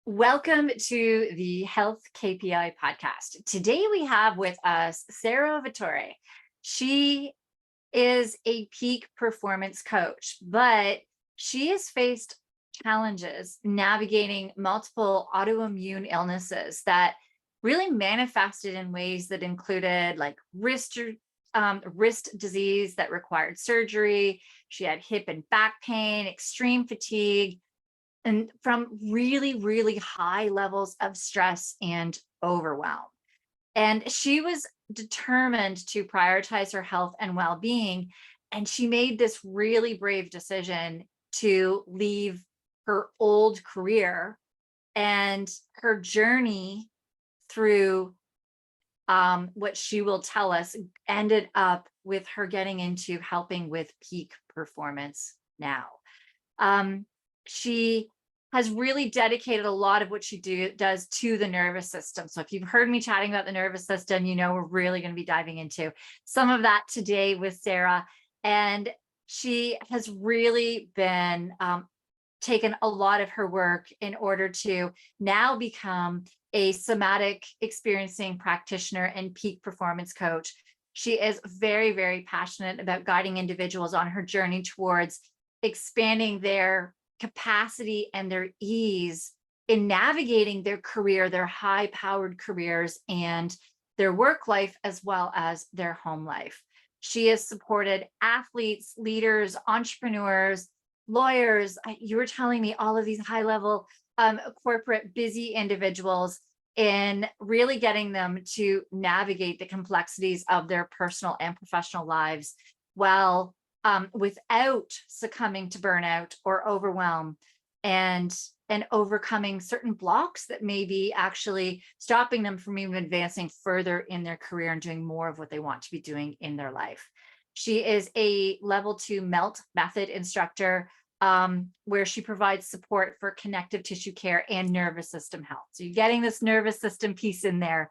Welcome to the Health KPI podcast. Today we have with us Sara Vatore. She is a peak performance coach, but she has faced challenges navigating multiple autoimmune illnesses that really manifested in ways that included like wrist disease that required surgery. She had hip and back pain, extreme fatigue, and from really, really high levels of stress and overwhelm. And she was determined to prioritize her health and well-being. And she made this really brave decision to leave her old career, and her journey through what she will tell us ended up with her getting into helping with peak performance now. She has really dedicated a lot of what she does to the nervous system. So if you've heard me chatting about the nervous system, you know we're really going to be diving into some of that today with Sara. And she has really been taken a lot of her work in order to now become a somatic experiencing practitioner and peak performance coach. She is very, very passionate about guiding individuals on her journey towards expanding their capacity and their ease in navigating their career, their high-powered careers, and their work life, as well as their home life. She has supported athletes, leaders, entrepreneurs, lawyers. You were telling me all of these high-level corporate busy individuals in really getting them to navigate the complexities of their personal and professional lives while without succumbing to burnout or overwhelm, and overcoming certain blocks that may be actually stopping them from even advancing further in their career and doing more of what they want to be doing in their life. She is a level 2 MELT method instructor, where she provides support for connective tissue care and nervous system health. So you're getting this nervous system piece in there.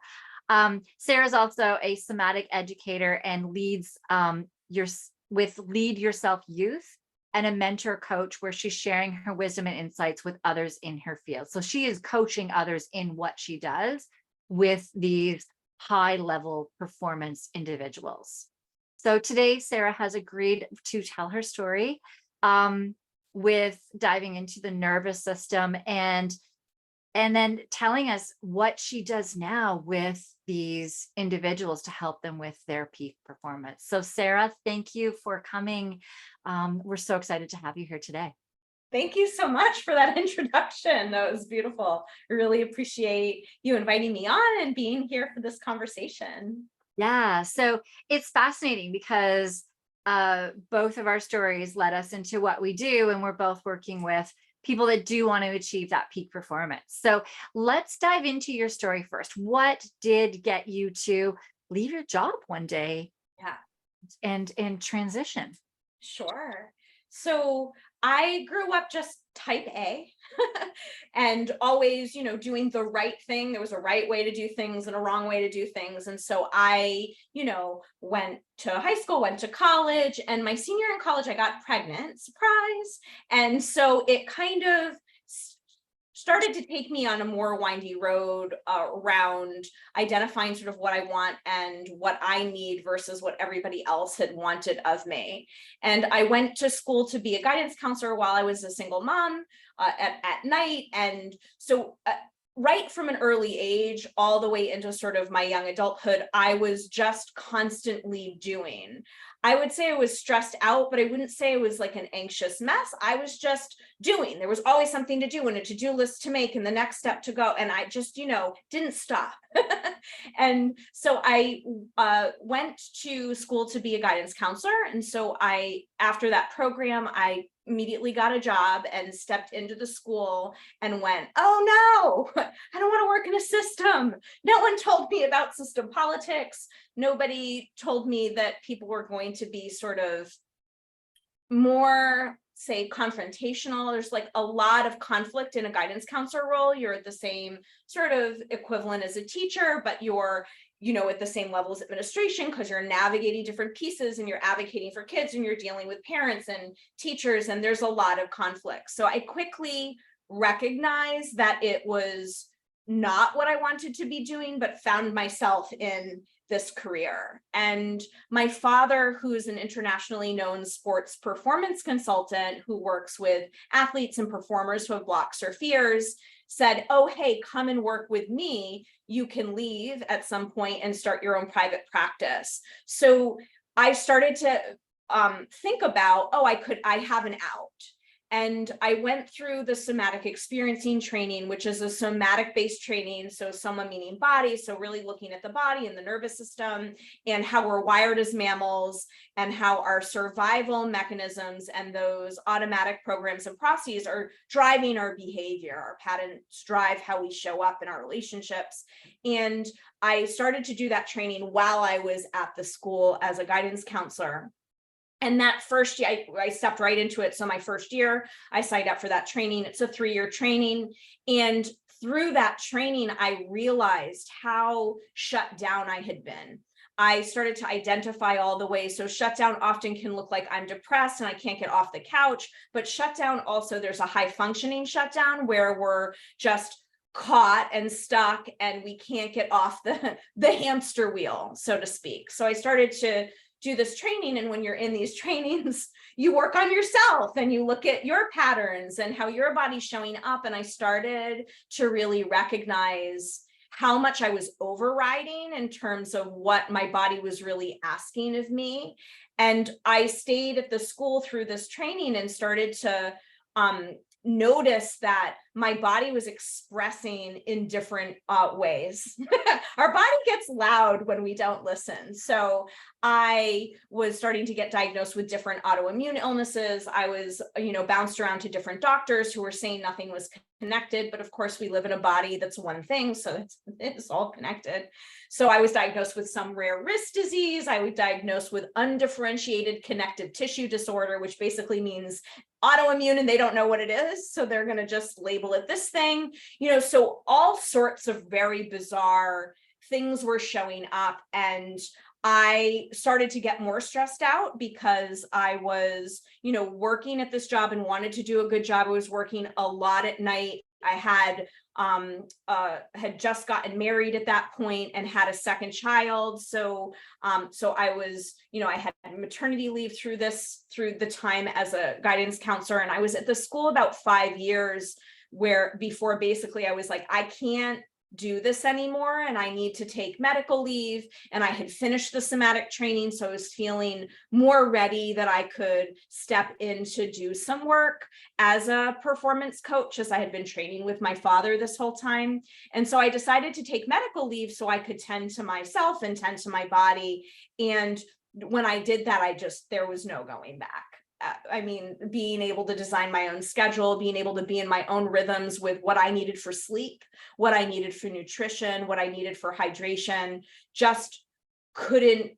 Sara's also a somatic educator and leads with Lead Yourself Youth, and a mentor coach where she's sharing her wisdom and insights with others in her field. So she is coaching others in what she does with these high level performance individuals. So today, Sara has agreed to tell her story with diving into the nervous system and then telling us what she does now with these individuals to help them with their peak performance. So Sara, thank you for coming. We're so excited to have you here today. Thank you so much for that introduction. That was beautiful. I really appreciate you inviting me on and being here for this conversation. Yeah, so it's fascinating because both of our stories led us into what we do, and we're both working with people that do want to achieve that peak performance. So let's dive into your story first. What did get you to leave your job one day Yeah, and transition? sure. So I grew up just type A and always, doing the right thing. There was a right way to do things and a wrong way to do things. And so I, went to high school, went to college, and my senior in college, I got pregnant, surprise. And so it kind of started to take me on a more windy road around identifying sort of what I want and what I need versus what everybody else had wanted of me. And I went to school to be a guidance counselor while I was a single mom at night. And so right from an early age, all the way into sort of my young adulthood, I was just constantly doing. I would say I was stressed out, but I wouldn't say it was like an anxious mess. I was just doing. There was always something to do and a to-do list to make and the next step to go. And I just, didn't stop. And so I went to school to be a guidance counselor. And so after that program, I immediately got a job and stepped into the school and went, oh no, I don't want to work in a system. No one told me about system politics. Nobody told me that people were going to be sort of more, say, confrontational. There's like a lot of conflict in a guidance counselor role. You're at the same sort of equivalent as a teacher, but you're at the same level as administration because you're navigating different pieces and you're advocating for kids and you're dealing with parents and teachers, and there's a lot of conflict. So I quickly recognize that it was not what I wanted to be doing, but found myself in this career. And my father, who's an internationally known sports performance consultant who works with athletes and performers who have blocks or fears, said, oh, hey, come and work with me. You can leave at some point and start your own private practice. So I started to think about, oh, I have an out. And I went through the somatic experiencing training, which is a somatic based training. So soma meaning body. So really looking at the body and the nervous system and how we're wired as mammals and how our survival mechanisms and those automatic programs and processes are driving our behavior. Our patterns drive how we show up in our relationships. And I started to do that training while I was at the school as a guidance counselor. And that first year, I stepped right into it. So my first year, I signed up for that training. It's a 3-year training. And through that training, I realized how shut down I had been. I started to identify all the ways. So shutdown often can look like I'm depressed and I can't get off the couch. But shutdown also, there's a high functioning shutdown where we're just caught and stuck and we can't get off the hamster wheel, so to speak. So I started to do this training. And when you're in these trainings, you work on yourself and you look at your patterns and how your body's showing up. And I started to really recognize how much I was overriding in terms of what my body was really asking of me. And I stayed at the school through this training and started to notice that my body was expressing in different ways. Our body gets loud when we don't listen. So I was starting to get diagnosed with different autoimmune illnesses. I was, bounced around to different doctors who were saying nothing was connected. But of course, we live in a body that's one thing. So it's all connected. So I was diagnosed with some rare wrist disease. I was diagnosed with undifferentiated connective tissue disorder, which basically means autoimmune and they don't know what it is. So they're going to just label it this thing, so all sorts of very bizarre things were showing up. And I started to get more stressed out because I was, working at this job and wanted to do a good job. I was working a lot at night. I had just gotten married at that point and had a second child. So I was, I had maternity leave through the time as a guidance counselor. And I was at the school about 5 years where before basically I was like, I can't do this anymore and I need to take medical leave. And I had finished the somatic training. So I was feeling more ready that I could step in to do some work as a performance coach, as I had been training with my father this whole time. And so I decided to take medical leave so I could tend to myself and tend to my body. And when I did that, there was no going back. Being able to design my own schedule, being able to be in my own rhythms with what I needed for sleep, what I needed for nutrition, what I needed for hydration, just couldn't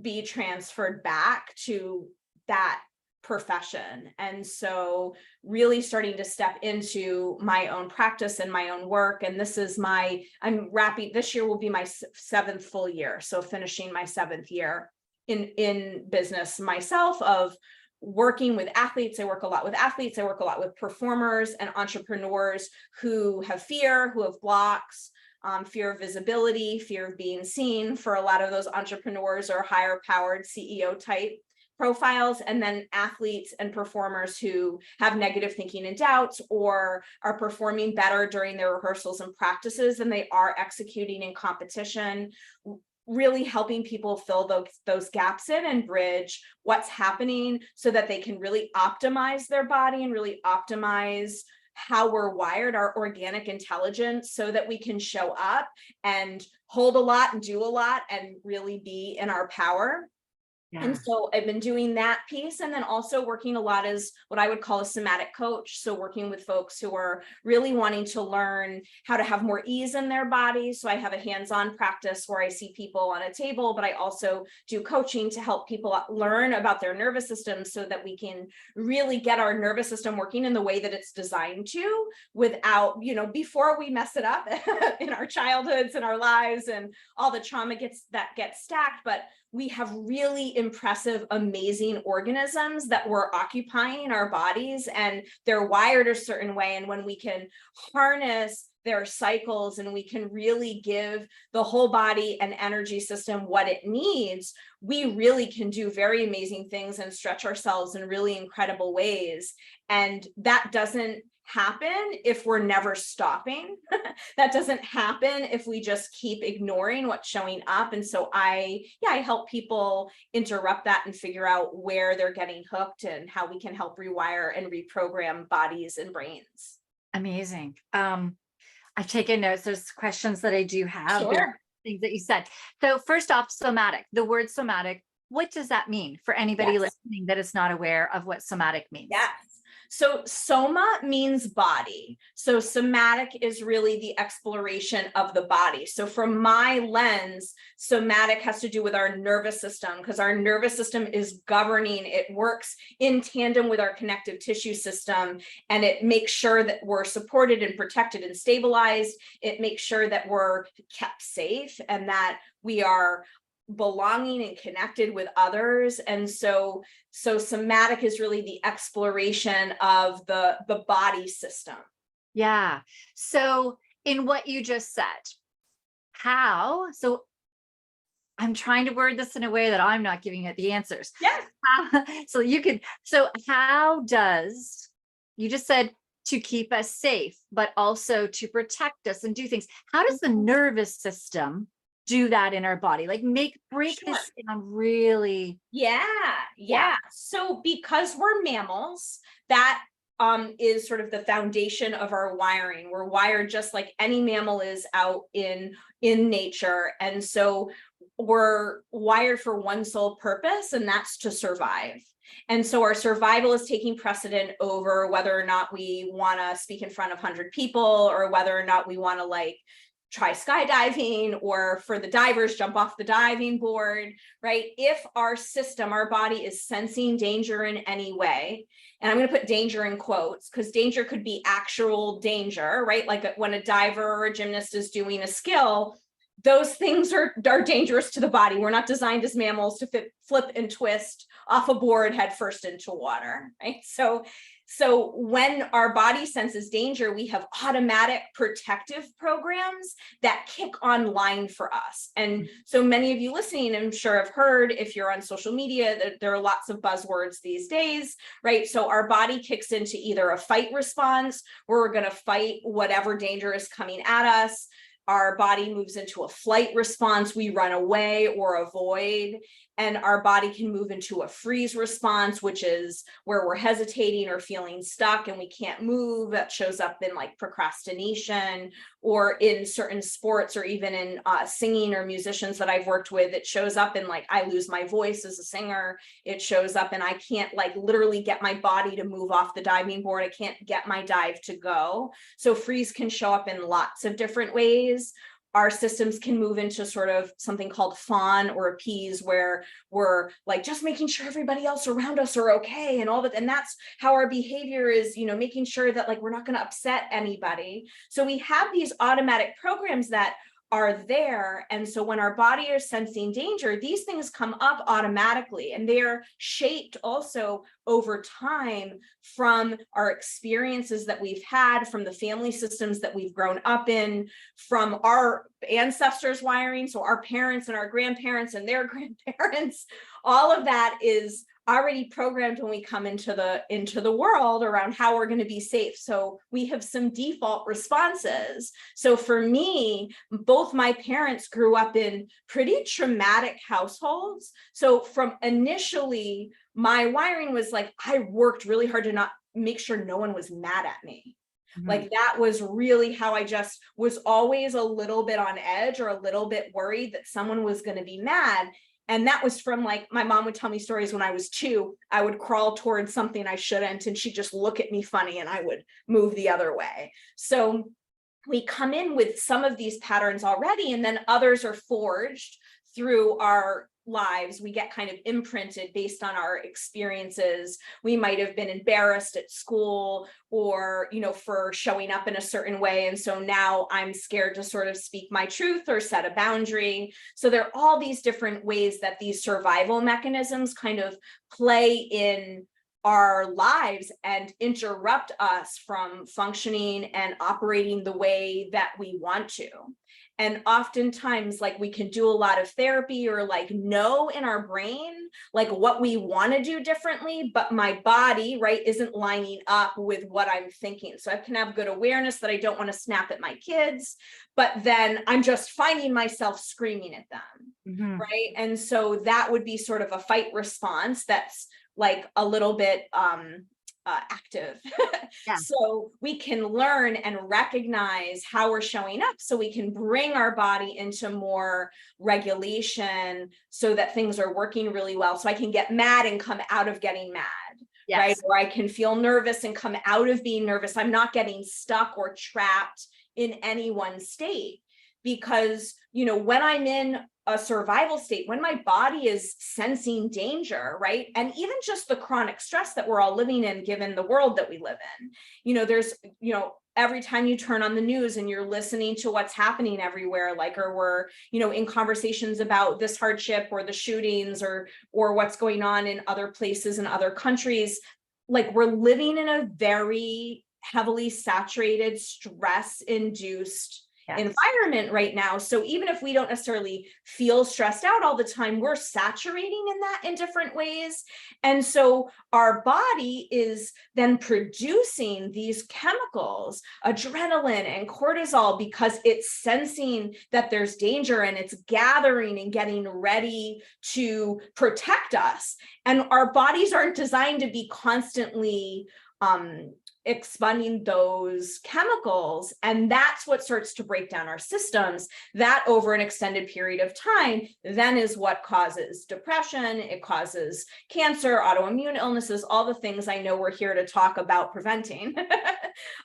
be transferred back to that profession. And so really starting to step into my own practice and my own work. And this year will be my 7th full year. So finishing my 7th year in business myself of working with athletes. I work a lot with athletes. I work a lot with performers and entrepreneurs who have fear, who have blocks, fear of visibility, fear of being seen. For a lot of those entrepreneurs or higher powered CEO type profiles, and then athletes and performers who have negative thinking and doubts or are performing better during their rehearsals and practices than they are executing in competition. Really helping people fill those gaps in and bridge what's happening so that they can really optimize their body and really optimize how we're wired, our organic intelligence, so that we can show up and hold a lot and do a lot and really be in our power. Yeah. And so I've been doing that piece, and then also working a lot as what I would call a somatic coach. So working with folks who are really wanting to learn how to have more ease in their bodies. So I have a hands-on practice where I see people on a table, but I also do coaching to help people learn about their nervous system so that we can really get our nervous system working in the way that it's designed to, without, before we mess it up in our childhoods and our lives and all the trauma gets stacked. But we have really impressive, amazing organisms that were occupying our bodies, and they're wired a certain way. And when we can harness their cycles and we can really give the whole body and energy system what it needs, we really can do very amazing things and stretch ourselves in really incredible ways. And that doesn't happen if we're never stopping. That doesn't happen if we just keep ignoring what's showing up. And so I help people interrupt that and figure out where they're getting hooked and how we can help rewire and reprogram bodies and brains. Amazing. I've taken notes. There's questions that I do have. Sure. There are things that you said. So first off, somatic, the word somatic, what does that mean for anybody listening that is not aware of what somatic means? Yes. So soma means body. So somatic is really the exploration of the body. So from my lens, somatic has to do with our nervous system, because our nervous system is governing. It works in tandem with our connective tissue system, and it makes sure that we're supported and protected and stabilized. It makes sure that we're kept safe and that we are belonging and connected with others. And so somatic is really the exploration of the body system. Yeah. So in what you just said, so I'm trying to word this in a way that I'm not giving it the answers. Yes. So how does, you just said to keep us safe, but also to protect us and do things. How does the nervous system do that in our body? Like break this down really. Yeah. So because we're mammals, that is sort of the foundation of our wiring. We're wired just like any mammal is out in nature. And so we're wired for one sole purpose, and that's to survive. And so our survival is taking precedent over whether or not we want to speak in front of 100 people, or whether or not we want to try skydiving, or for the divers, jump off the diving board, right? If our system, our body is sensing danger in any way, and I'm going to put danger in quotes because danger could be actual danger, right? Like when a diver or a gymnast is doing a skill, those things are dangerous to the body. We're not designed as mammals to flip and twist off a board head first into water, right? So when our body senses danger, we have automatic protective programs that kick online for us. And so many of you listening, I'm sure have heard, if you're on social media, that there are lots of buzzwords these days, right? So our body kicks into either a fight response, where we're going to fight whatever danger is coming at us. Our body moves into a flight response, we run away or avoid, and our body can move into a freeze response, which is where we're hesitating or feeling stuck and we can't move. That shows up in procrastination, or in certain sports, or even in singing or musicians that I've worked with. It shows up in I lose my voice as a singer. It shows up and I can't literally get my body to move off the diving board. I can't get my dive to go. So freeze can show up in lots of different ways. Our systems can move into sort of something called fawn or appease, where we're just making sure everybody else around us are okay and all that. And that's how our behavior is, making sure that we're not going to upset anybody. So we have these automatic programs that are there. And so when our body is sensing danger, these things come up automatically, and they're shaped also over time from our experiences that we've had, from the family systems that we've grown up in, from our ancestors' wiring. So our parents and our grandparents and their grandparents, all of that is already programmed when we come into the world around how we're going to be safe. So we have some default responses. So for me, both my parents grew up in pretty traumatic households. So from initially, my wiring was I worked really hard to not make sure no one was mad at me. Mm-hmm. That was really how I just was always a little bit on edge, or a little bit worried that someone was going to be mad. And that was from my mom would tell me stories when I was 2, I would crawl towards something I shouldn't, and she'd just look at me funny and I would move the other way. So we come in with some of these patterns already, and then others are forged through our lives, we get kind of imprinted based on our experiences. We might have been embarrassed at school or, for showing up in a certain way. And so now I'm scared to sort of speak my truth or set a boundary. So there are all these different ways that these survival mechanisms kind of play in our lives and interrupt us from functioning and operating the way that we want to. And oftentimes, like, we can do a lot of therapy or like know in our brain, like what we want to do differently, but my body, right, isn't lining up with what I'm thinking. So I can have good awareness that I don't want to snap at my kids, but then I'm just finding myself screaming at them, right? And so that would be sort of a fight response that's like a little bit active. Yeah. So we can learn and recognize how we're showing up so we can bring our body into more regulation so that things are working really well. So I can get mad and come out of getting mad. Yes. Right? Or I can feel nervous and come out of being nervous. I'm not getting stuck or trapped in any one state, because, when I'm in a survival state, when my body is sensing danger, right? And even just the chronic stress that we're all living in, given the world that we live in, there's, every time you turn on the news and you're listening to what's happening everywhere, like, or we're, in conversations about this hardship or the shootings or what's going on in other places in other countries, like, we're living in a very heavily saturated, stress-induced environment right now. So even if we don't necessarily feel stressed out all the time, we're saturating in that in different ways. And so our body is then producing these chemicals, adrenaline and cortisol, because it's sensing that there's danger and it's gathering and getting ready to protect us. And our bodies aren't designed to be constantly expending those chemicals, and that's what starts to break down our systems. That over an extended period of time then is what causes depression, it causes cancer, autoimmune illnesses, all the things I know we're here to talk about preventing.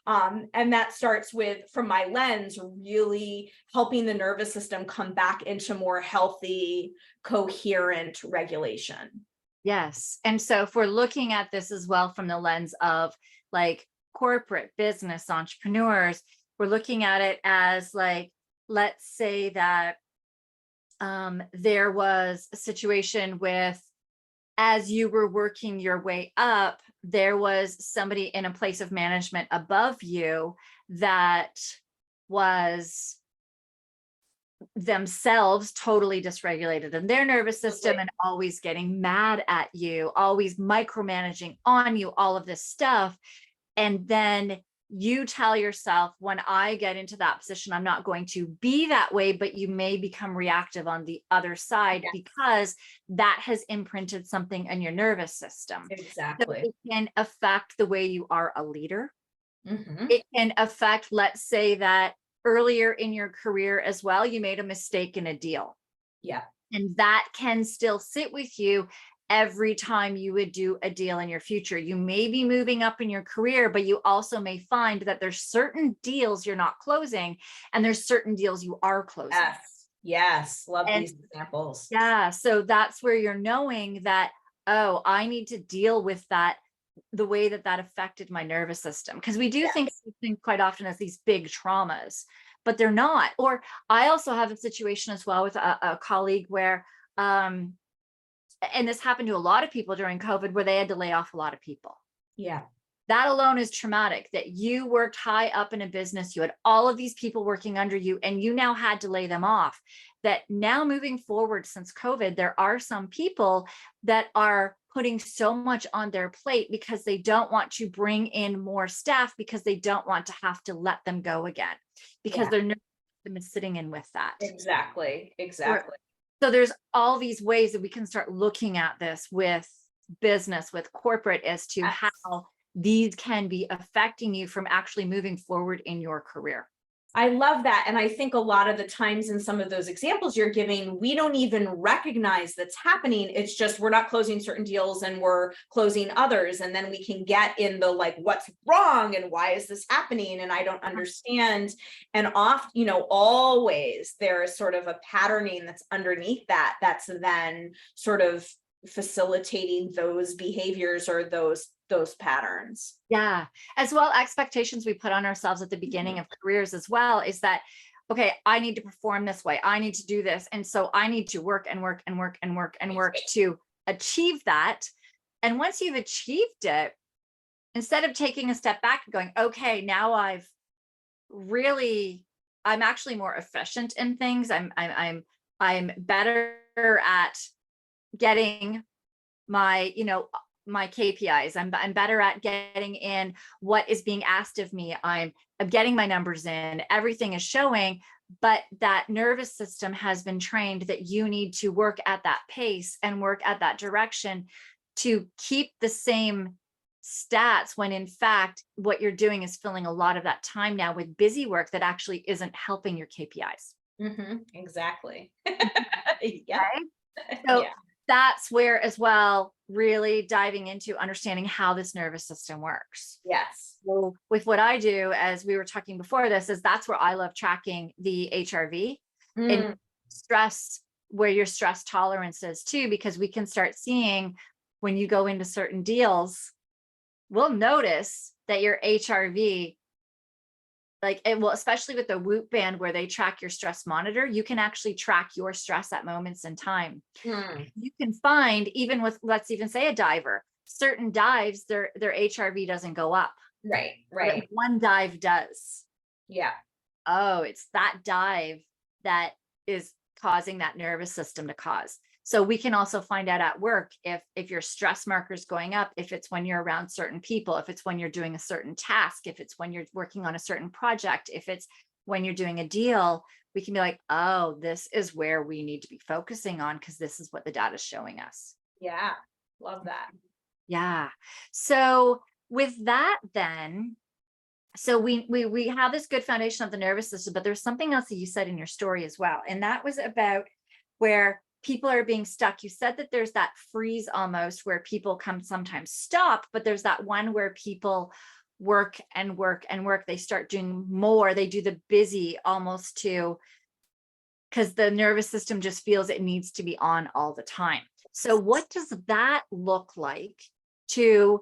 And that starts with, from my lens, really helping the nervous system come back into more healthy, coherent regulation. Yes. And so if we're looking at this as well from the lens of like corporate business entrepreneurs, we're looking at it as like, let's say that there was a situation with, as you were working your way up, there was somebody in a place of management above you that was themselves totally dysregulated in their nervous system and always getting mad at you, always micromanaging on you, all of this stuff. And then you tell yourself, when I get into that position, I'm not going to be that way, but you may become reactive on the other side because that has imprinted something in your nervous system. Exactly. So it can affect the way you are a leader. It can affect, let's say that earlier in your career as well, you made a mistake in a deal. Yeah. And that can still sit with you every time you would do a deal in your future. You may be moving up in your career, but you also may find that there's certain deals you're not closing and there's certain deals you are closing. Yes. Love these examples. Yeah. So that's where you're knowing that, oh, I need to deal with that, the way that that affected my nervous system. Because we do think quite often as these big traumas, but they're not. Or I also have a situation as well with a colleague where, and this happened to a lot of people during COVID, where they had to lay off a lot of people. Yeah. That alone is traumatic, that you worked high up in a business, you had all of these people working under you, and you now had to lay them off. That now moving forward since COVID, there are some people that are putting so much on their plate because they don't want to bring in more staff, because they don't want to have to let them go again, because their nervous system is sitting in with that. Exactly. So there's all these ways that we can start looking at this with business, with corporate, as to how these can be affecting you from actually moving forward in your career. I love that. And I think a lot of the times in some of those examples you're giving, we don't even recognize that's happening. It's just we're not closing certain deals and we're closing others. And then we can get in the like, what's wrong and why is this happening? And I don't understand. And often, always there is sort of a patterning that's underneath that, that's then sort of facilitating those behaviors or those patterns. Yeah. As well, expectations we put on ourselves at the beginning of careers as well is that, okay, I need to perform this way. I need to do this. And so I need to work and work and work and work and work to achieve that. And once you've achieved it, instead of taking a step back and going, okay, now I'm actually more efficient in things. I'm better at getting my, my KPIs. I'm better at getting in what is being asked of me. I'm getting my numbers in, everything is showing, but that nervous system has been trained that you need to work at that pace and work at that direction to keep the same stats, when in fact, what you're doing is filling a lot of that time now with busy work that actually isn't helping your KPIs. Exactly. Yeah. Right? So that's where as well, really diving into understanding how this nervous system works. Yes. So with what I do, as we were talking before this, is that's where I love tracking the HRV and stress, where your stress tolerance is too, because we can start seeing when you go into certain deals, we'll notice that your HRV, like it will, especially with the Whoop band where they track your stress monitor, you can actually track your stress at moments in time. You can find, even with, let's even say a diver, certain dives, their HRV doesn't go up. Right. But one dive does. Yeah. Oh, it's that dive that is causing that nervous system to cause. So we can also find out at work if your stress marker is going up, if it's when you're around certain people, if it's when you're doing a certain task, if it's when you're working on a certain project, if it's when you're doing a deal, we can be like, oh, this is where we need to be focusing on because this is what the data is showing us. Yeah. Love that. Yeah. So with that then, so we have this good foundation of the nervous system, but there's something else that you said in your story as well. And that was about where people are being stuck. You said that there's that freeze almost where people come sometimes stop, but there's that one where people work and work and work. They start doing more. They do the busy almost to, because the nervous system just feels it needs to be on all the time. So what does that look like to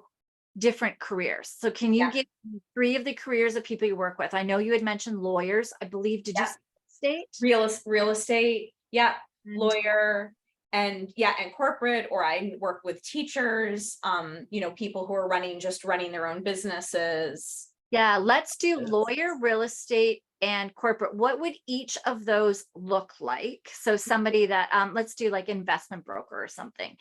different careers? So can you give me 3 of the careers of people you work with? I know you had mentioned lawyers, I believe. Did you say real estate? Yeah. Lawyer and corporate, or I work with teachers, people who are running their own businesses. Yeah, let's do lawyer, real estate, and corporate. What would each of those look like? So somebody that, let's do like investment broker or something.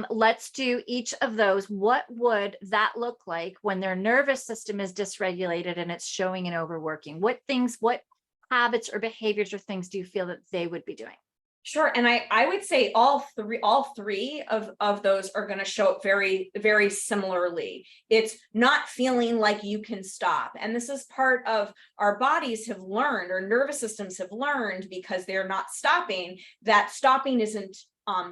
Let's do each of those. What would that look like when their nervous system is dysregulated and it's showing an overworking? What habits or behaviors or things do you feel that they would be doing? Sure. And I would say all three of those are going to show up very, very similarly. It's not feeling like you can stop. And this is part of our bodies have learned, or nervous systems have learned, because they're not stopping, that stopping isn't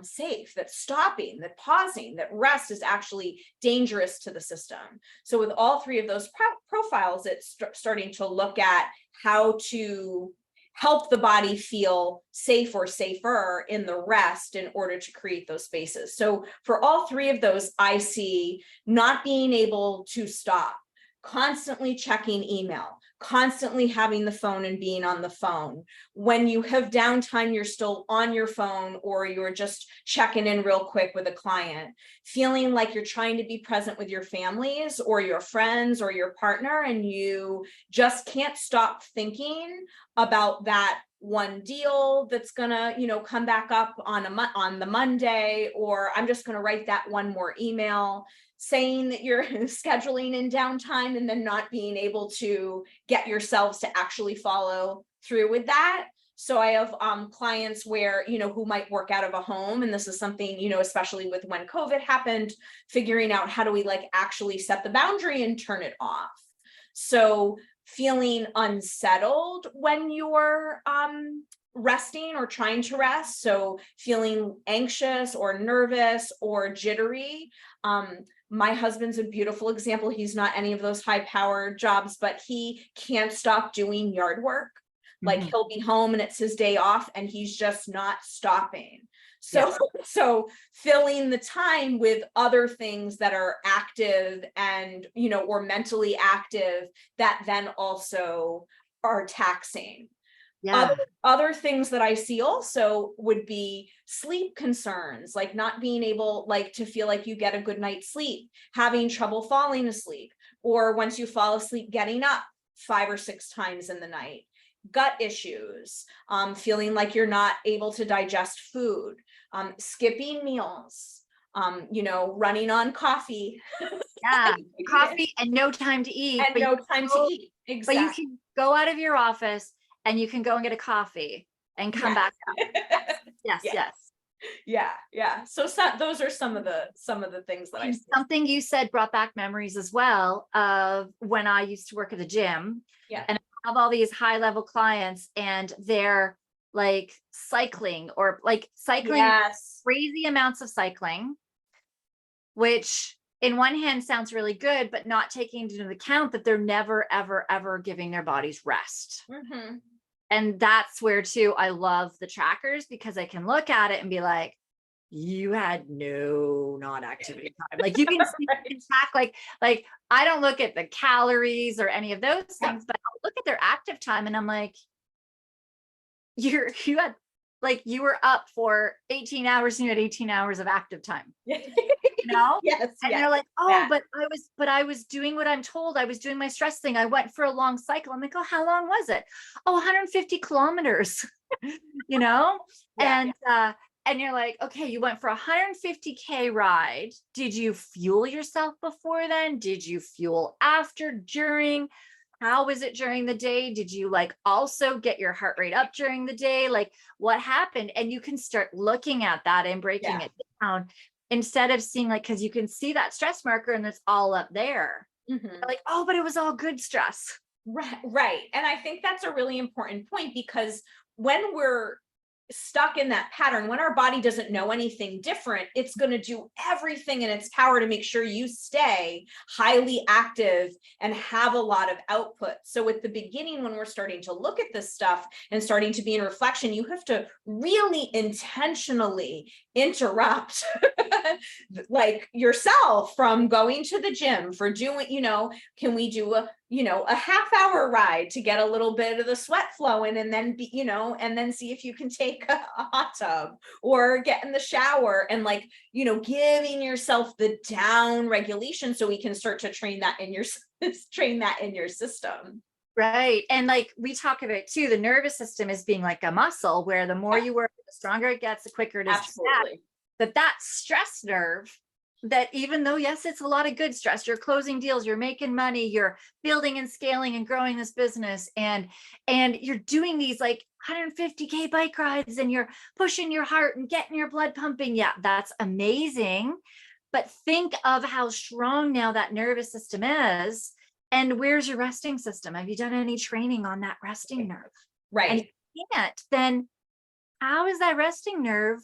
safe, that stopping, that pausing, that rest is actually dangerous to the system. So with all 3 of those profiles, it's starting to look at how to help the body feel safe or safer in the rest in order to create those spaces. So for all 3 of those, I see not being able to stop, constantly checking email, constantly having the phone and being on the phone. When you have downtime, you're still on your phone, or you're just checking in real quick with a client, feeling like you're trying to be present with your families or your friends or your partner, and you just can't stop thinking about that one deal that's gonna, come back up on the Monday, or I'm just gonna write that one more email, saying that you're scheduling in downtime and then not being able to get yourselves to actually follow through with that. So I have clients where, who might work out of a home. And this is something, especially with when COVID happened, figuring out how do we actually set the boundary and turn it off. So feeling unsettled when you're resting or trying to rest. So feeling anxious or nervous or jittery. My husband's a beautiful example. He's not any of those high power jobs, but he can't stop doing yard work. Like he'll be home and it's his day off and he's just not stopping. So, so filling the time with other things that are active and, you know, or mentally active that then also are taxing. Yeah. Other things that I see also would be sleep concerns, like not being able like to feel like you get a good night's sleep, having trouble falling asleep, or once you fall asleep, getting up 5 or 6 times in the night, gut issues, feeling like you're not able to digest food, skipping meals, you know, running on coffee. Yeah. Coffee and no time to eat. And no time to eat. But you Exactly. can go out of your office and you can go and get a coffee and come back up. Yes, Yeah. yes. Yeah. So those are some of the things that I And see. something you said brought back memories as well of when I used to work at the gym. Yeah. And I have all these high level clients and they're like cycling Yes. crazy amounts of cycling, which in one hand sounds really good, but not taking into account that they're never, ever, ever giving their bodies rest. Mhm. And that's where too, I love the trackers because I can look at it and be like, you had no non-activity time. Like you can see, you can track, like I don't look at the calories or any of those things, but I'll look at their active time and I'm like, you had like you were up for 18 hours and you had 18 hours of active time. You know? Yes. And they're like, oh, but I was doing what I'm told. I was doing my stress thing. I went for a long cycle. I'm like, oh, how long was it? Oh, 150 kilometers, you know? And you're like, okay, you went for a 150K ride. Did you fuel yourself before then? Did you fuel after, during? How was it during the day? Did you like also get your heart rate up during the day? Like what happened? And you can start looking at that and breaking it down instead of seeing like, because you can see that stress marker and it's all up there. Like, oh, but it was all good stress. Right. And I think that's a really important point because when we're stuck in that pattern, when our body doesn't know anything different, it's going to do everything in its power to make sure you stay highly active and have a lot of output. So at the beginning, when we're starting to look at this stuff and starting to be in reflection, you have to really intentionally interrupt like yourself from going to the gym, for doing, you know, can we do a half-hour ride to get a little bit of the sweat flowing and then be, and then see if you can take a hot tub or get in the shower and like, giving yourself the down regulation so we can start to train that in your system. Right. And like we talk about too, the nervous system is being like a muscle where the more you work, the stronger it gets, the quicker it is. Absolutely. That stress nerve, that even though, yes, it's a lot of good stress, you're closing deals, you're making money, you're building and scaling and growing this business, and you're doing these like 150K bike rides and you're pushing your heart and getting your blood pumping. Yeah, that's amazing. But think of how strong now that nervous system is. And where's your resting system? Have you done any training on that resting nerve? Right. And if you can't, then how is that resting nerve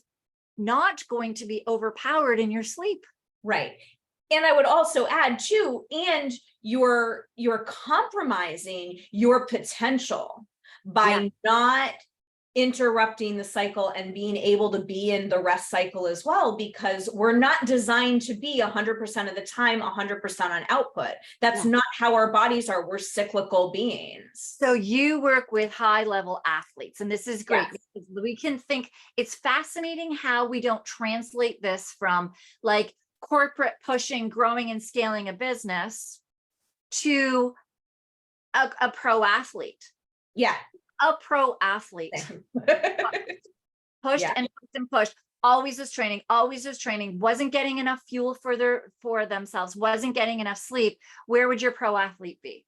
not going to be overpowered in your sleep? Right. And I would also add too, and you're compromising your potential by not interrupting the cycle and being able to be in the rest cycle as well, because we're not designed to be 100% of the time 100% on output. That's not how our bodies are. We're cyclical beings. So you work with high level athletes, and this is great because we can think, it's fascinating how we don't translate this from like corporate pushing, growing and scaling a business to a pro athlete. Yeah. A pro athlete pushed and pushed and pushed, always was training, wasn't getting enough fuel for themselves, wasn't getting enough sleep. Where would your pro athlete be?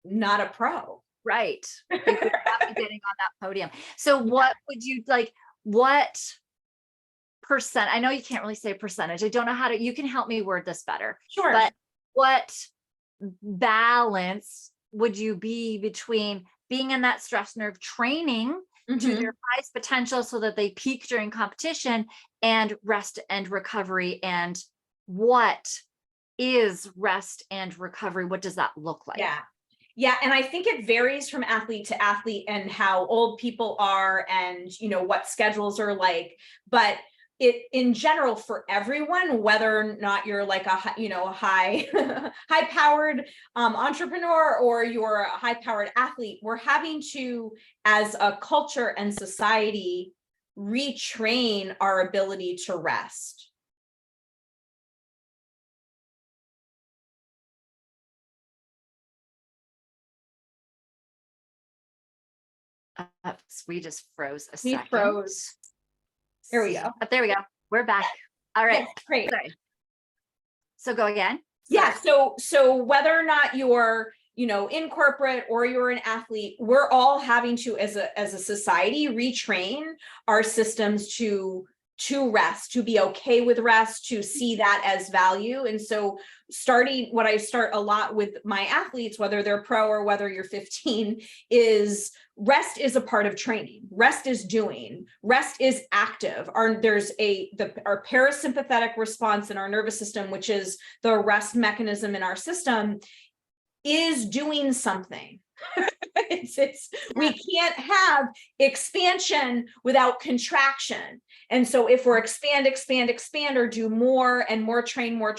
Not a pro. Right. They would not be getting on that podium. So what would you like, what percent, I know you can't really say percentage, I don't know how to, you can help me word this better. Sure. But what balance would you be between being in that stress nerve training to Mhm. their highest potential so that they peak during competition, and rest and recovery? And what is rest and recovery? What does that look like? Yeah. Yeah, and I think it varies from athlete to athlete and how old people are and what schedules are like, but it in general for everyone, whether or not you're like a high high powered entrepreneur or you're a high powered athlete, we're having to, as a culture and society, retrain our ability to rest. We just froze a We second. froze. There we go. But there we go. We're back. All right. Yeah, great. Sorry. So go again. Yeah. So whether or not you're, in corporate or you're an athlete, we're all having to, as a society, retrain our systems to rest, to be okay with rest, to see that as value. And so what I start a lot with my athletes, whether they're pro or whether you're 15, is rest is a part of training. Rest is doing. Rest is active. Our parasympathetic response in our nervous system, which is the rest mechanism in our system, is doing something. We can't have expansion without contraction. And so if we're expand, or do more and more, train, or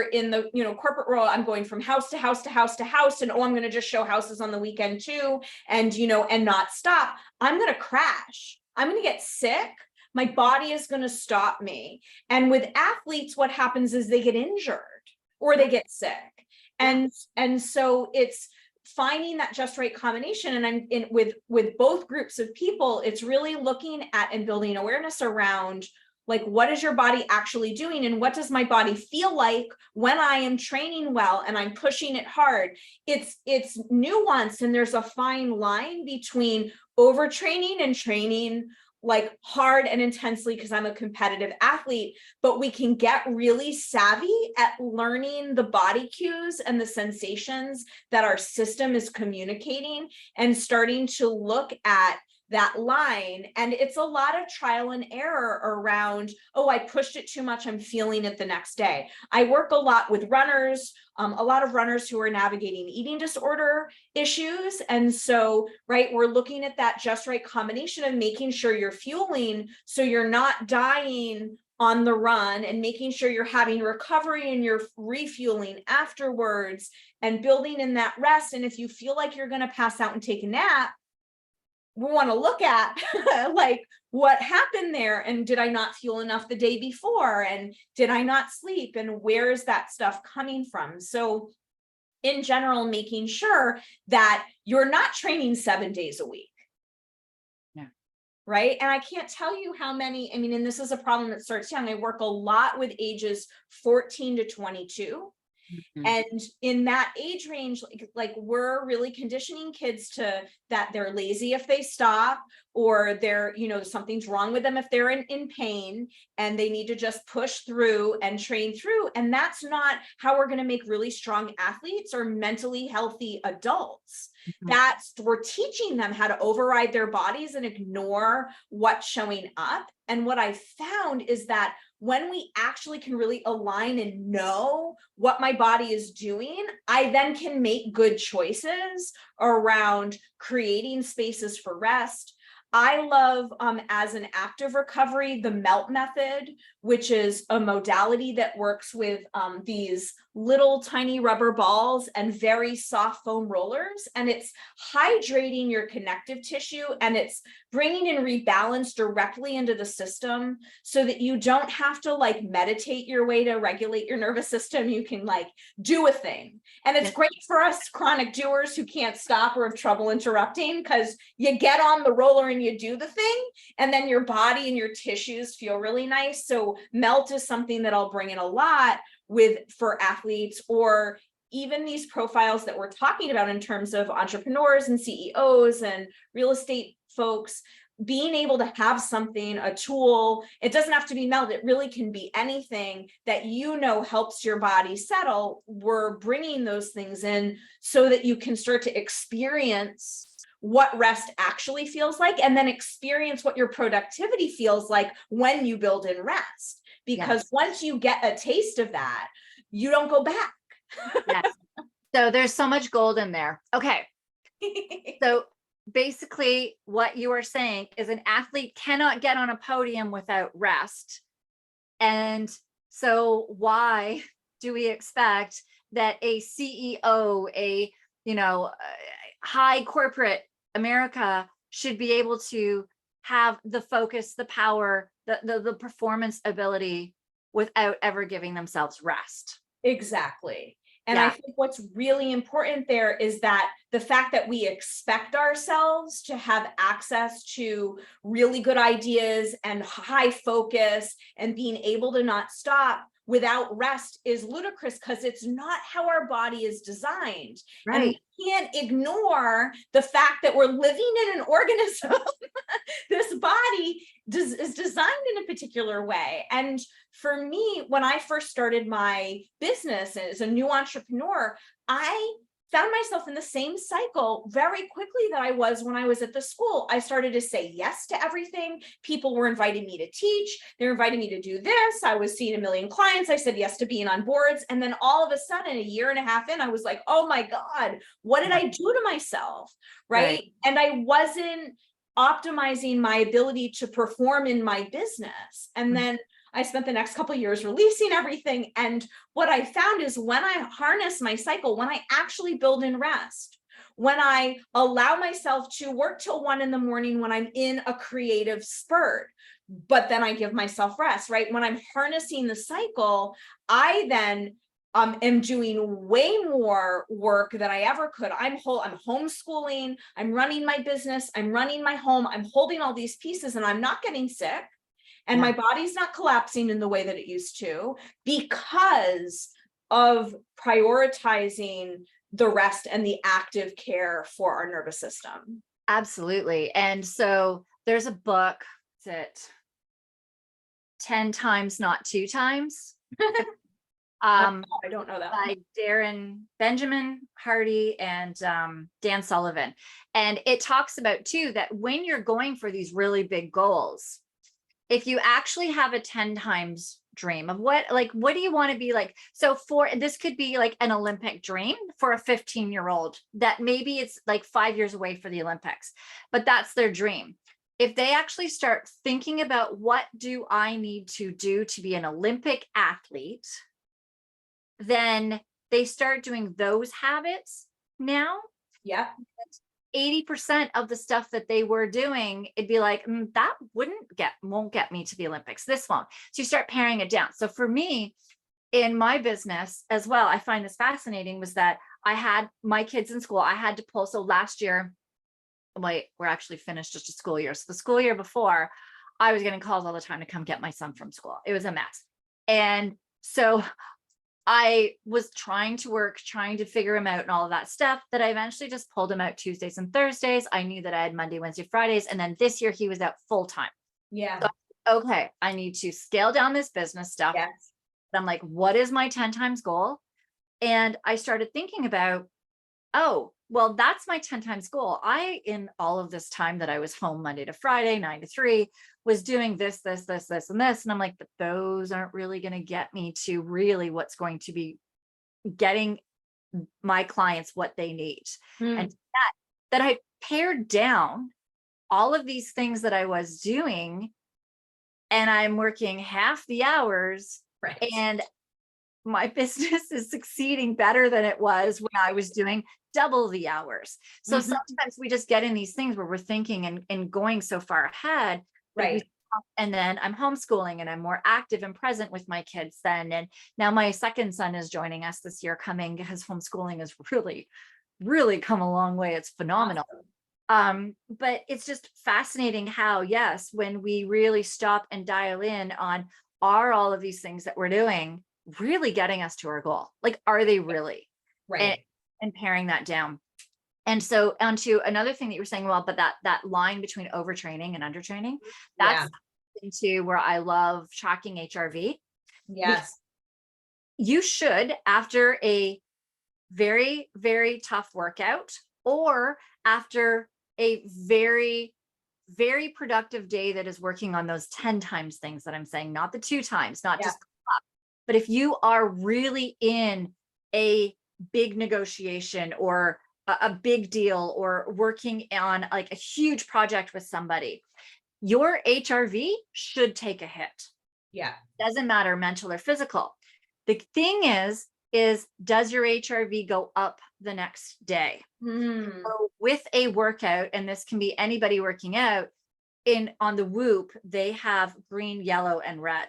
in the, corporate world, I'm going from house to house to house to house, and I'm going to just show houses on the weekend too, and, and not stop, I'm going to crash. I'm going to get sick. My body is going to stop me. And with athletes, what happens is they get injured or they get sick. And so it's finding that just right combination. And I'm with both groups of people, it's really looking at and building awareness around, like, what is your body actually doing? And what does my body feel like when I am training well and I'm pushing it hard? It's nuanced, and there's a fine line between overtraining and training like hard and intensely because I'm a competitive athlete, but we can get really savvy at learning the body cues and the sensations that our system is communicating and starting to look at that line. And it's a lot of trial and error around, oh, I pushed it too much, I'm feeling it the next day. I work a lot with runners, a lot of runners who are navigating eating disorder issues. And so, right, we're looking at that just right combination of making sure you're fueling so you're not dying on the run, and making sure you're having recovery and you're refueling afterwards and building in that rest. And if you feel like you're going to pass out and take a nap, we want to look at like what happened there, and did I not fuel enough the day before, and did I not sleep, and where is that stuff coming from? So in general, making sure that you're not training 7 days a week. Yeah. Right. And I can't tell you how many, and this is a problem that starts young. I work a lot with ages 14 to 22. Mm-hmm. And in that age range, like we're really conditioning kids to that they're lazy if they stop, or they're, something's wrong with them if they're in pain, and they need to just push through and train through. And that's not how we're going to make really strong athletes or mentally healthy adults. Mm-hmm. We're teaching them how to override their bodies and ignore what's showing up. And what I found is that when we actually can really align and know what my body is doing, I then can make good choices around creating spaces for rest. I love, as an active recovery, the MELT method, which is a modality that works with these little tiny rubber balls and very soft foam rollers. And it's hydrating your connective tissue, and it's bringing in rebalance directly into the system so that you don't have to like meditate your way to regulate your nervous system. You can like do a thing. And it's great for us chronic doers who can't stop or have trouble interrupting, because you get on the roller and you do the thing, and then your body and your tissues feel really nice. So MELT is something that I'll bring in a lot for athletes, or even these profiles that we're talking about in terms of entrepreneurs and CEOs and real estate folks. being able to have something, a tool, it doesn't have to be meld, it really can be anything that helps your body settle. We're bringing those things in so that you can start to experience what rest actually feels like, and then experience what your productivity feels like when you build in rest. Because once you get a taste of that, you don't go back. Yes. So there's so much gold in there. Okay. So basically what you are saying is an athlete cannot get on a podium without rest. And so why do we expect that a CEO, high corporate America should be able to have the focus, the power, the performance ability without ever giving themselves rest? Exactly. And I think what's really important there is that the fact that we expect ourselves to have access to really good ideas and high focus and being able to not stop without rest is ludicrous, because it's not how our body is designed. Right. And we can't ignore the fact that we're living in an organism. This body is designed in a particular way. And for me, when I first started my business as a new entrepreneur, I found myself in the same cycle very quickly that I was when I was at the school. I started to say yes to everything. People were inviting me to teach. They were inviting me to do this. I was seeing a million clients. I said yes to being on boards. And then all of a sudden, a year and a half in, I was like, oh my God, what did I do to myself? Right. And I wasn't optimizing my ability to perform in my business. And then I spent the next couple of years releasing everything. And what I found is when I harness my cycle, when I actually build in rest, when I allow myself to work till 1 a.m. when I'm in a creative spurt, but then I give myself rest, right? When I'm harnessing the cycle, I then am doing way more work than I ever could. I'm homeschooling, I'm running my business, I'm running my home, I'm holding all these pieces, and I'm not getting sick. And my body's not collapsing in the way that it used to, because of prioritizing the rest and the active care for our nervous system. Absolutely. And so there's a book that 10 times, not 2 times. I don't know that by Benjamin Hardy and Dan Sullivan. And it talks about too, that when you're going for these really big goals, if you actually have a 10 times dream of what do you want to be like? So for this could be like an Olympic dream for a 15-year-old that maybe it's like 5 years away for the Olympics, but that's their dream. If they actually start thinking about what do I need to do to be an Olympic athlete, then they start doing those habits now. Yeah. 80% of the stuff that they were doing, it'd be like, that won't get me to the Olympics. This won't. So you start paring it down. So for me, in my business as well, I find this fascinating, was that I had my kids in school. I had to pull. So last year, we're actually finished just a school year. So the school year before, I was getting calls all the time to come get my son from school. It was a mess. And so I was trying to figure him out and all of that stuff, that I eventually just pulled him out Tuesdays and Thursdays. I knew that I had Monday, Wednesday, Fridays. And then this year he was out full time. Yeah. So, okay, I need to scale down this business stuff. Yes. I'm like, what is my 10 times goal? And I started thinking about, oh, well, that's my 10 times goal. In all of this time that I was home Monday to Friday, 9 to 3, was doing this, and this. And I'm like, but those aren't really going to get me to really what's going to be getting my clients what they need. And that I pared down all of these things that I was doing, and I'm working half the hours, right, and my business is succeeding better than it was when I was doing double the hours. So sometimes we just get in these things where we're thinking and going so far ahead. Right. And then I'm homeschooling and I'm more active and present with my kids then. And now my second son is joining us this year coming, because homeschooling has really, really come a long way. It's phenomenal. Awesome. But it's just fascinating how, yes, when we really stop and dial in on, are all of these things that we're doing really getting us to our goal? Like, are they really? Right. And paring that down. And so onto another thing that you were saying, well, but that line between overtraining and undertraining, Yeah. that's into where I love tracking HRV, because Yes. you should, after a very, very tough workout, or after a very, very productive day that is working on those 10 times things that I'm saying, not the 2 times, not Yeah. just, but if you are really in a big negotiation or a big deal, or working on like a huge project with somebody, your HRV should take a hit. Yeah. Doesn't matter, mental or physical. The thing is does your HRV go up the next day? Mm. So with a workout, and this can be anybody working out, in on the Whoop, they have green, yellow, and red.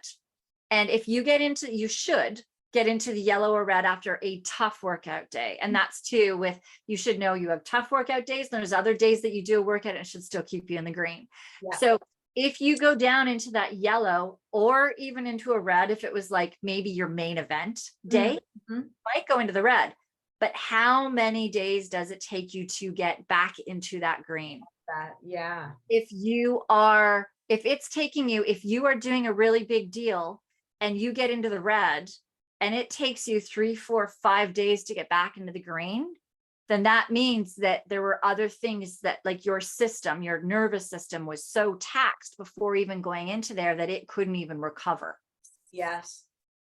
And if you you should get into the yellow or red after a tough workout day. And that's too with, you should know you have tough workout days. There's other days that you do a workout and it should still keep you in the green. Yeah. So if you go down into that yellow, or even into a red, if it was like maybe your main event day, Mm-hmm. might go into the red. But how many days does it take you to get back into that green? Yeah. If it's taking you, if you are doing a really big deal and you get into the red and it takes you 3, 4, 5 days to get back into the green, then that means that there were other things that, like, your system, your nervous system was so taxed before even going into there that it couldn't even recover. Yes.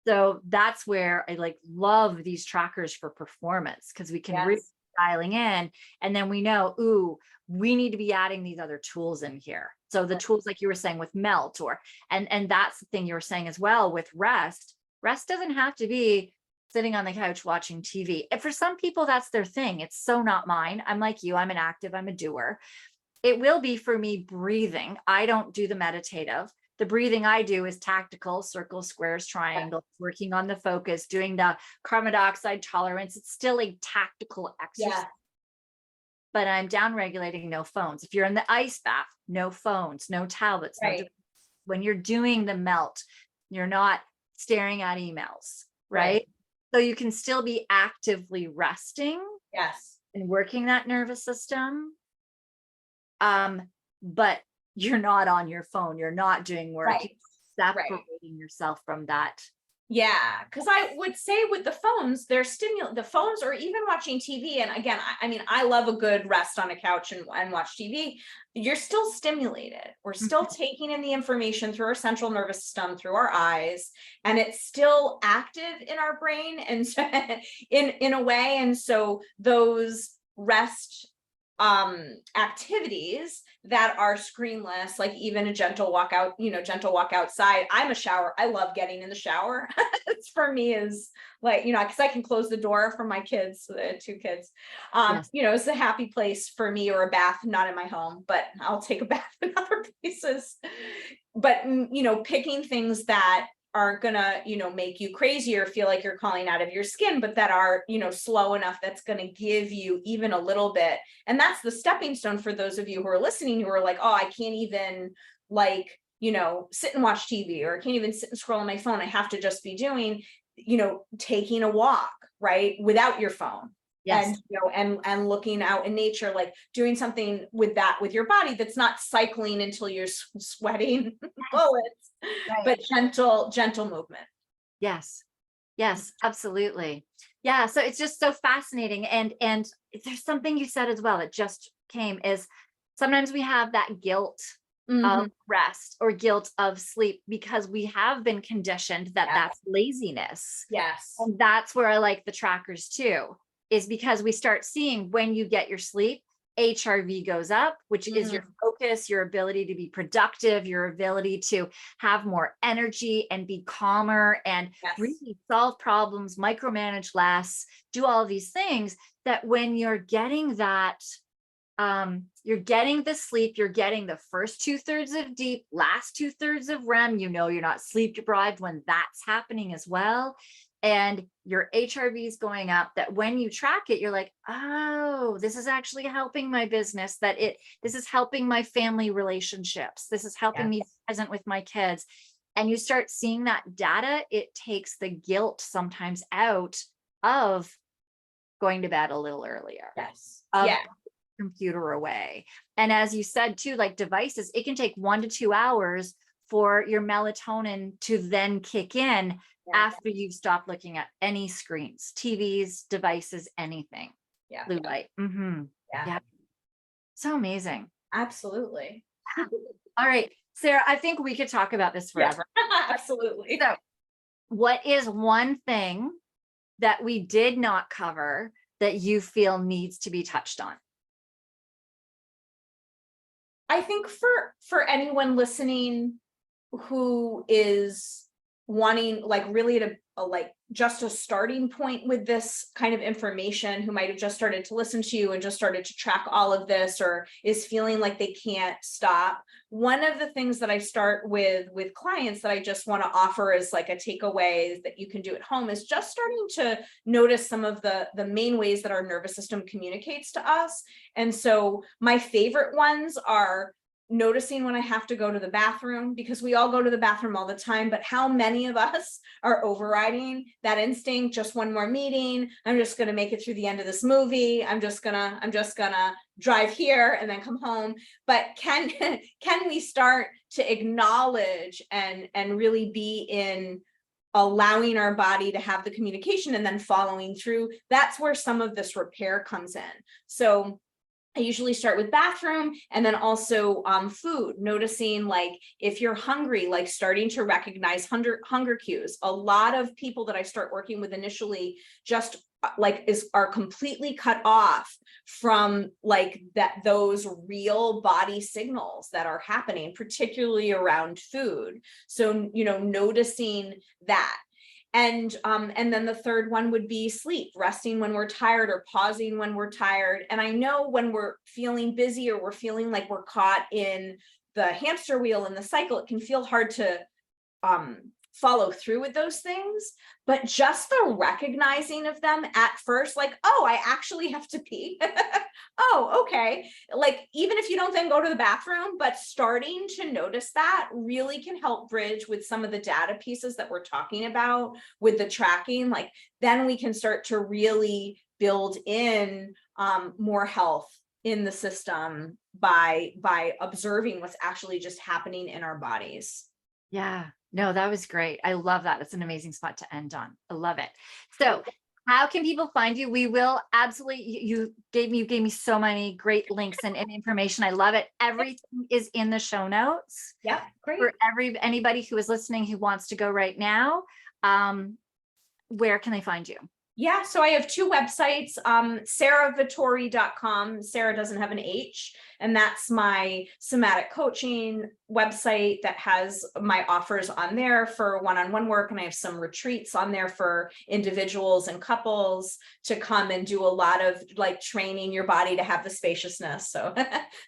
So that's where I like love these trackers for performance, because we can really Yes. dialing in, and then we know, ooh, we need to be adding these other tools in here. So the tools, like you were saying with melt, or and that's the thing you were saying as well with rest. Rest doesn't have to be sitting on the couch watching TV. And for some people, that's their thing. It's so not mine. I'm like you, I'm an active, I'm a doer. It will be for me breathing. I don't do the meditative. The breathing I do is tactical, circles, squares, triangles, working on the focus, doing the carbon dioxide tolerance. It's still a tactical exercise, Yeah. but I'm down regulating, no phones. If you're in the ice bath, no phones, no tablets, no. Right. When you're doing the melt, you're not staring at emails, Right. right? So you can still be actively resting Yes. and working that nervous system. But you're not on your phone, you're not doing work, Right. you're Right. separating yourself from that. Yeah, because I would say with the phones, they're the phones, or even watching TV. And again, I mean, I love a good rest on a couch and watch TV. You're still stimulated. We're still taking in the information through our central nervous system, through our eyes, and it's still active in our brain, and so, in a way. And so those rest activities that are screenless, like even a gentle walk out, gentle walk outside. I'm a shower. I love getting in the shower. It's for me is like, because I can close the door for my kids, 2 kids. Yes. It's a happy place for me, or a bath, not in my home, but I'll take a bath in other places. But picking things that aren't gonna, make you crazy or feel like you're calling out of your skin, but that are, slow enough that's gonna give you even a little bit. And that's the stepping stone for those of you who are listening, who are like, oh, I can't even like, sit and watch TV, or I can't even sit and scroll on my phone. I have to just be doing, taking a walk, right? Without your phone. Yes. And looking out in nature, like doing something with your body that's not cycling until you're sweating bullets, Right. but gentle movement. Yes. Yes, absolutely. Yeah. So it's just so fascinating. And there's something you said as well that just came, is sometimes we have that guilt of rest or guilt of sleep because we have been conditioned that that's laziness. Yes. And that's where I like the trackers too, is because we start seeing when you get your sleep, HRV goes up, which is your focus, your ability to be productive, your ability to have more energy and be calmer and really solve problems, micromanage less, do all of these things. That when you're getting that, you're getting the sleep, you're getting the first 2/3 of deep, last 2/3 of REM, you're not sleep deprived when that's happening as well. And your HRV is going up, that when you track it, you're like, oh, this is actually helping my business, this is helping my family relationships. This is helping me be present with my kids. And you start seeing that data, it takes the guilt sometimes out of going to bed a little earlier. Yes. Of Yeah. computer away. And as you said too, like devices, it can take 1 to 2 hours for your melatonin to then kick in Yeah. after you've stopped looking at any screens, TVs, devices, anything. Yeah. Blue light. Yeah. So amazing. Absolutely. All right, Sarah, I think we could talk about this Yeah. forever. Absolutely. So what is one thing that we did not cover that you feel needs to be touched on? I think for anyone listening who is wanting like really to like just a starting point with this kind of information, who might have just started to listen to you and just started to track all of this, or is feeling like they can't stop, one of the things that I start with clients that I just want to offer as like a takeaway that you can do at home is just starting to notice some of the main ways that our nervous system communicates to us. And so my favorite ones are noticing when I have to go to the bathroom, because we all go to the bathroom all the time, but how many of us are overriding that instinct? Just one more meeting. I'm just going to make it through the end of this movie. I'm just gonna drive here and then come home. But can we start to acknowledge and really be in allowing our body to have the communication and then following through? That's where some of this repair comes in. So I usually start with bathroom, and then also food, noticing like if you're hungry, like starting to recognize hunger cues. A lot of people that I start working with initially just like are completely cut off from like those real body signals that are happening, particularly around food. So, noticing that. And then the third one would be sleep, resting when we're tired or pausing when we're tired. And I know when we're feeling busy or we're feeling like we're caught in the hamster wheel in the cycle, it can feel hard to follow through with those things, but just the recognizing of them at first, like, oh, I actually have to pee. Oh, okay. Like, even if you don't then go to the bathroom, but starting to notice that really can help bridge with some of the data pieces that we're talking about with the tracking. Like, then we can start to really build in more health in the system by observing what's actually just happening in our bodies. Yeah, no, that was great. I love that. It's an amazing spot to end on. I love it. So how can people find you? We will absolutely, you gave me so many great links and information. I love it. Everything is in the show notes. Yeah, great. For anybody who is listening who wants to go right now, where can they find you? Yeah, so I have two websites, saravatore.com. Sara doesn't have an H, and that's my somatic coaching website that has my offers on there for one-on-one work, and I have some retreats on there for individuals and couples to come and do a lot of like training your body to have the spaciousness. So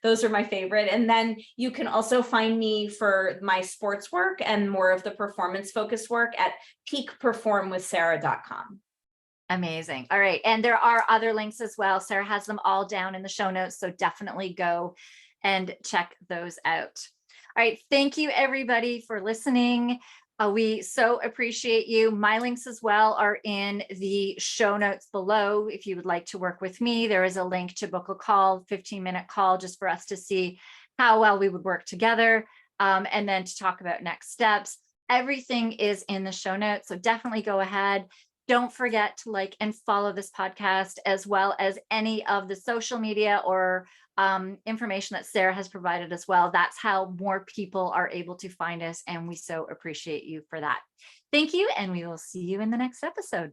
those are my favorite. And then you can also find me for my sports work and more of the performance focused work at peakperformwithsara.com. Amazing. All right. And there are other links as well. Sara has them all down in the show notes. So definitely go and check those out. All right. Thank you, everybody, for listening. We so appreciate you. My links as well are in the show notes below. If you would like to work with me, there is a link to book a call, 15-minute call, just for us to see how well we would work together, and then to talk about next steps. Everything is in the show notes. So definitely go ahead. Don't forget to like and follow this podcast, as well as any of the social media or information that Sara has provided as well. That's how more people are able to find us, and we so appreciate you for that. Thank you, and we will see you in the next episode.